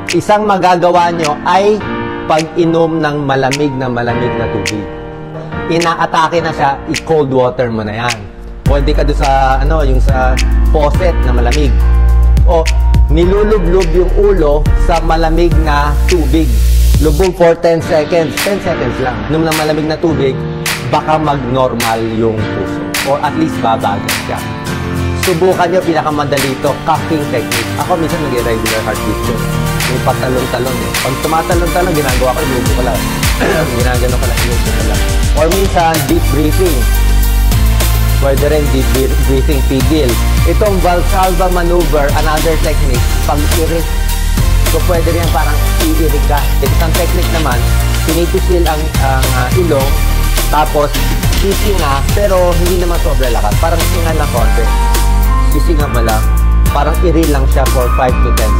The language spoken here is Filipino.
Isang magagawa nyo ay pag-inom ng malamig na tubig. Inaatake na siya, i-cold water mo na yan. Pwede ka doon sa, yung sa faucet na malamig. O, nilulublob yung ulo sa malamig na tubig. Lubog for 10 seconds. 10 seconds lang. Inom ng malamig na tubig, baka mag-normal yung puso. Or at least babagal siya. Subukan nyo, pinakamadali ito, cupping technique. Ako minsan nag-irregular heartbeat ko. Yung patalon-talon eh. Pag tumatalon-talon, ginagawa ko, inubo ko lang. Ginagano ko lang, inubo ko lang. Or minsan, deep breathing. Pwede rin deep breathing, pigil. Itong Valsalva maneuver, another technique, pag-irit. So, pwede rin parang iirik ka. Isang technique naman, pinipisil ang ilong, tapos sisinga, pero hindi naman sobra lakas. Parang singa na konti. Sisinga mo lang. Parang i-reel lang siya for 5 to 10